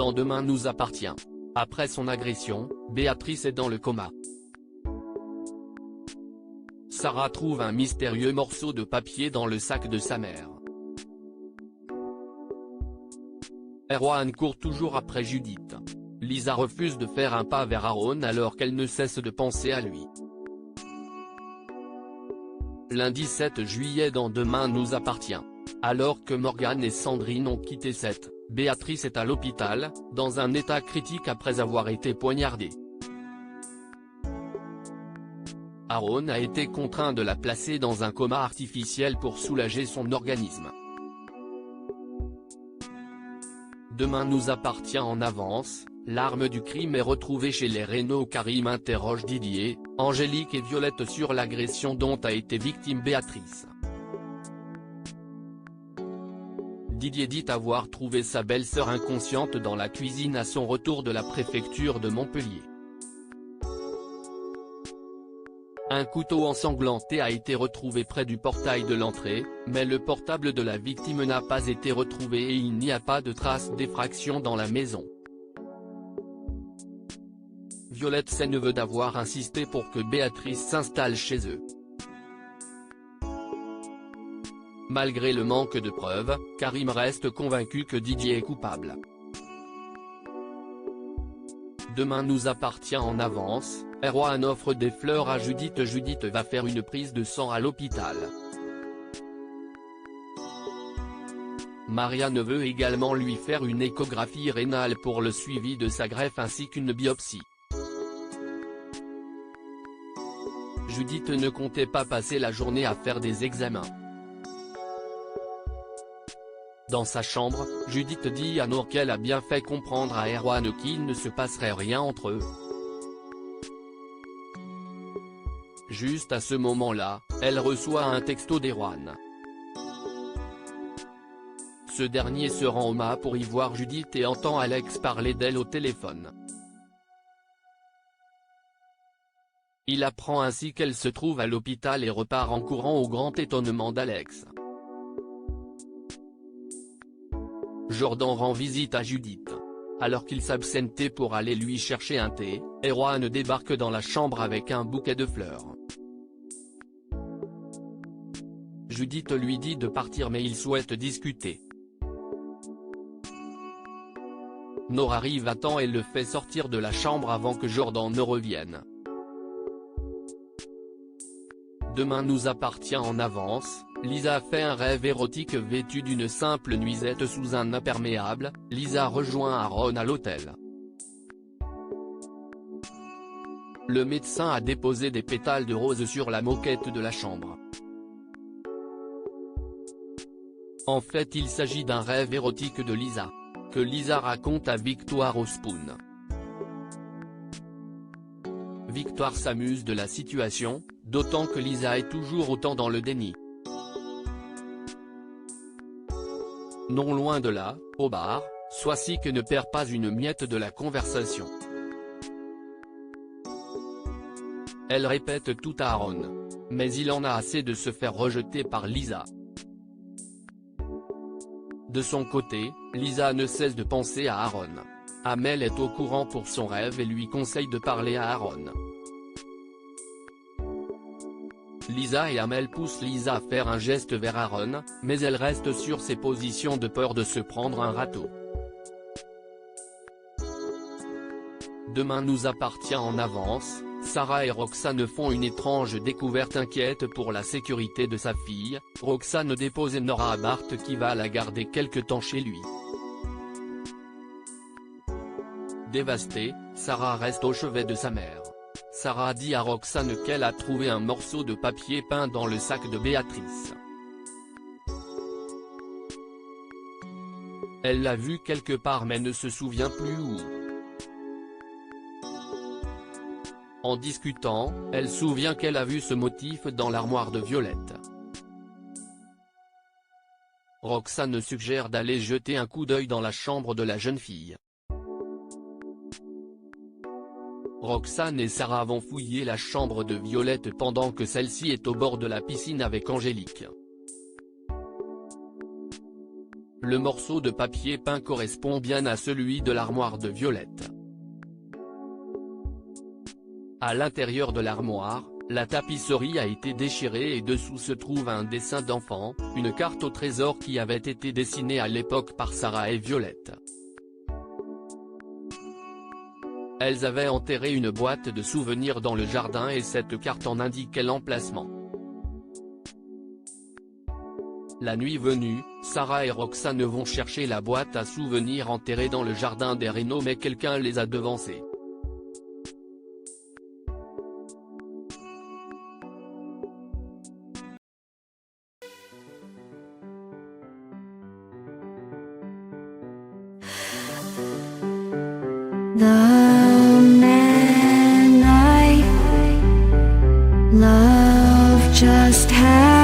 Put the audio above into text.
dans Demain nous appartient. Après son agression, Béatrice est dans le coma. Sarah trouve un mystérieux morceau de papier dans le sac de sa mère. Erwan court toujours après Judith. Lisa refuse de faire un pas vers Aaron alors qu'elle ne cesse de penser à lui. Lundi 7 juillet dans Demain nous appartient. Alors que Morgane et Sandrine ont quitté Sète, Béatrice est à l'hôpital, dans un état critique après avoir été poignardée. Aaron a été contraint de la placer dans un coma artificiel pour soulager son organisme. Demain nous appartient en avance, l'arme du crime est retrouvée chez les Reynaud. Karim interroge Didier, Angélique et Violette sur l'agression dont a été victime Béatrice. Didier dit avoir trouvé sa belle-sœur inconsciente dans la cuisine à son retour de la préfecture de Montpellier. Un couteau ensanglanté a été retrouvé près du portail de l'entrée, mais le portable de la victime n'a pas été retrouvé et il n'y a pas de traces d'effraction dans la maison. Violette s'énerve d'avoir insisté pour que Béatrice s'installe chez eux. Malgré le manque de preuves, Karim reste convaincu que Didier est coupable. Demain nous appartient en avance, Erwan offre des fleurs à Judith. Judith va faire une prise de sang à l'hôpital. Marianne veut également lui faire une échographie rénale pour le suivi de sa greffe ainsi qu'une biopsie. Judith ne comptait pas passer la journée à faire des examens. Dans sa chambre, Judith dit à Nour qu'elle a bien fait comprendre à Erwan qu'il ne se passerait rien entre eux. Juste à ce moment-là, elle reçoit un texto d'Erwan. Ce dernier se rend au MA pour y voir Judith et entend Alex parler d'elle au téléphone. Il apprend ainsi qu'elle se trouve à l'hôpital et repart en courant au grand étonnement d'Alex. Jordan rend visite à Judith. Alors qu'il s'absentait pour aller lui chercher un thé, Erwan débarque dans la chambre avec un bouquet de fleurs. Judith lui dit de partir mais il souhaite discuter. Nour arrive à temps et le fait sortir de la chambre avant que Jordan ne revienne. Demain nous appartient en avance, Lisa fait un rêve érotique vêtue d'une simple nuisette sous un imperméable. Lisa rejoint Aaron à l'hôtel. Le médecin a déposé des pétales de rose sur la moquette de la chambre. En fait il s'agit d'un rêve érotique de Lisa, que Lisa raconte à Victoire au Spoon. Victoire s'amuse de la situation, d'autant que Lisa est toujours autant dans le déni. Non loin de là, au bar, Swasik ne perd pas une miette de la conversation. Elle répète tout à Aaron. Mais il en a assez de se faire rejeter par Lisa. De son côté, Lisa ne cesse de penser à Aaron. Amel est au courant pour son rêve et lui conseille de parler à Aaron. Lisa et Amel poussent Lisa à faire un geste vers Aaron, mais elle reste sur ses positions de peur de se prendre un râteau. Demain nous appartient en avance, Sarah et Roxane font une étrange découverte inquiète pour la sécurité de sa fille. Roxane dépose Nora à Bart qui va la garder quelque temps chez lui. Dévastée, Sarah reste au chevet de sa mère. Sarah dit à Roxane qu'elle a trouvé un morceau de papier peint dans le sac de Béatrice. Elle l'a vu quelque part mais ne se souvient plus où. En discutant, elle souvient qu'elle a vu ce motif dans l'armoire de Violette. Roxane suggère d'aller jeter un coup d'œil dans la chambre de la jeune fille. Roxane et Sarah vont fouiller la chambre de Violette pendant que celle-ci est au bord de la piscine avec Angélique. Le morceau de papier peint correspond bien à celui de l'armoire de Violette. À l'intérieur de l'armoire, la tapisserie a été déchirée et dessous se trouve un dessin d'enfant, une carte au trésor qui avait été dessinée à l'époque par Sarah et Violette. Elles avaient enterré une boîte de souvenirs dans le jardin et cette carte en indiquait l'emplacement. La nuit venue, Sarah et Roxane vont chercher la boîte à souvenirs enterrée dans le jardin des Reynaud mais quelqu'un les a devancés. The man I love just had